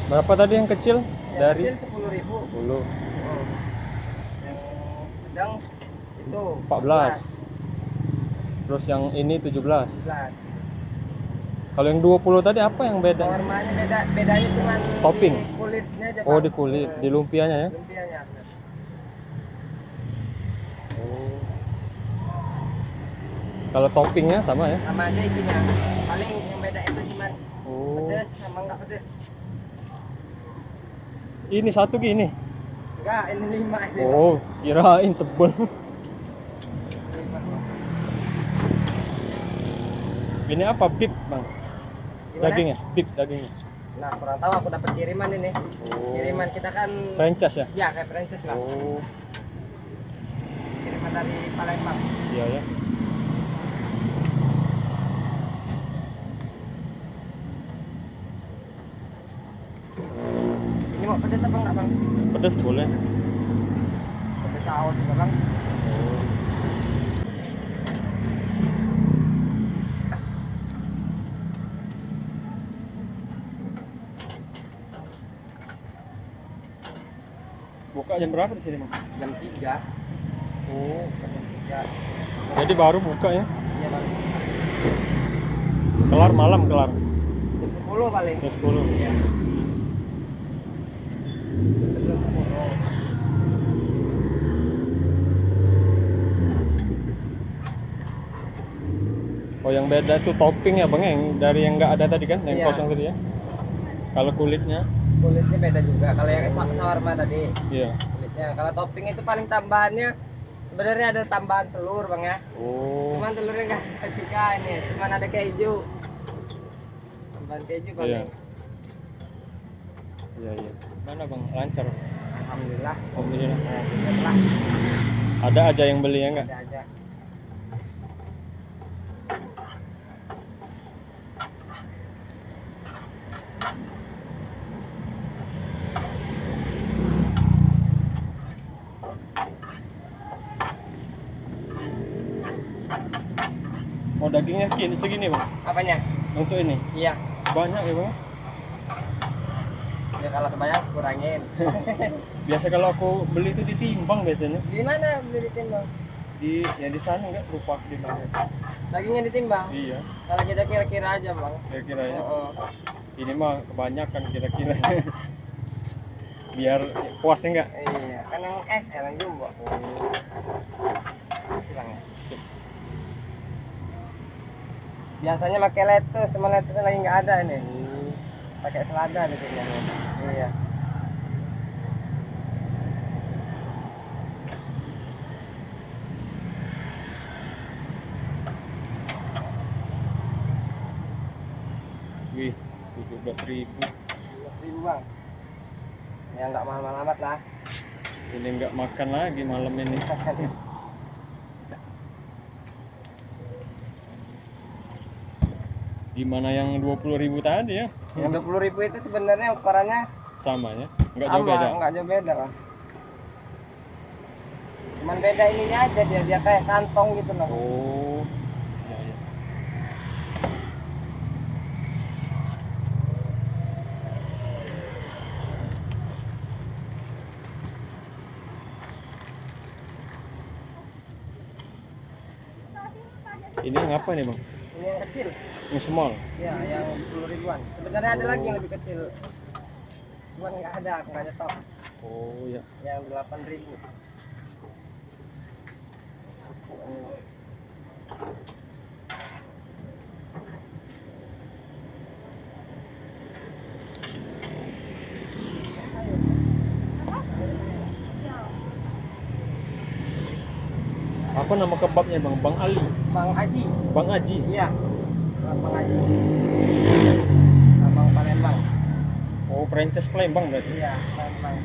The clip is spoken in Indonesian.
Berapa tadi yang kecil? Yang Dari kecil 10.000. 10. Yang sedang itu 14. Terus yang ini 17. 14. Kalau yang 20 tadi apa yang beda? Warnanya bedanya cuma Topping. di kulitnya aja, Oh, Bang. di kulit, di lumpianya ya. Lumpianya. Oh. Kalau toppingnya sama ya? Sama aja isinya. Paling yang beda itu cuma Oh. pedes sama enggak pedes. Ini satu gini. Enggak, ini 5 ini. Oh, kirain tebel. 5. Ini apa? Beef, Bang? Gimana? Dagingnya, beef dagingnya. Nah, kurang tahu, aku dapat kiriman ini. Oh. Kiriman kita kan Franchise ya? ya kayak franchise lah. Oh, Kiriman dari Palembang. iya ya. Ini mau pedes apa enggak, Bang? Pedas boleh. Pedes saus juga, Bang. Oh. Buka jam berapa di sini, Bang? Jam 3. Oh, Ya. jadi baru buka ya? Iya, Bang. Kelar malam, kelar. Jam 10 paling. Jam 10. Iya. Jam 10. Oh, yang beda tuh topping ya, Bang, yang dari yang nggak ada tadi kan, yang Iya. kosong tadi ya. Kalau kulitnya, Kulitnya beda juga. Kalau yang shawarma tadi, iya. kulitnya. Kalau topping itu paling tambahannya sebenarnya ada tambahan telur, Bang ya. Oh, Cuman telurnya nggak ada juga ini, cuman ada keju. Tambahan keju iya. paling. Iya, iya. Mana, Bang? Lancar. Alhamdulillah. Alhamdulillah. Alhamdulillah. Ada aja yang beli ya nggak? Ada aja. Oh, dagingnya segini, Bang. Apanya? Untuk ini. Iya. Banyak ya, Bang. Ya kalau kebanyakan kurangin. Biasa kalau aku beli itu ditimbang biasanya. Di mana beli ditimbang? Di sana nggak lupa di mana. Dagingnya ditimbang. Iya, Kalau kita kira-kira aja, Bang. kira-kira ya. Heeh. Ini mah kebanyakan kira-kira. Biar puas enggak? Iya, kan yang XL yang jumbo. Silang ya. Biasanya pakai lettuce, semua lettuce lagi nggak ada ini. Pakai selada di sini. Iya. Wih, 17.000. 15.000, Bang. Ya nggak mahal-mahal amat lah. Ini nggak makan lagi malam ini. Gimana yang 20.000 tadi ya? Yang 20.000 itu sebenarnya ukurannya Sama ya? Nggak jauh beda? nggak jauh beda lah. Cuman beda ininya aja, dia kayak kantong gitu loh. Oh, ya, ya. Ini ngapa nih, Bang? Ini yang kecil. Yang small? Ya, yang 10.000-an. Sebenarnya ada lagi yang lebih kecil. Cuman nggak ada, aku nggak nyetok. Oh ya. Yang 8.000. Apa nama kebabnya, Bang? Bang Ali? Bang Haji. Bang Aji? Iya. Bang Haji. Abang Palembang. Oh, franchise Palembang berarti? Iya, Palembang.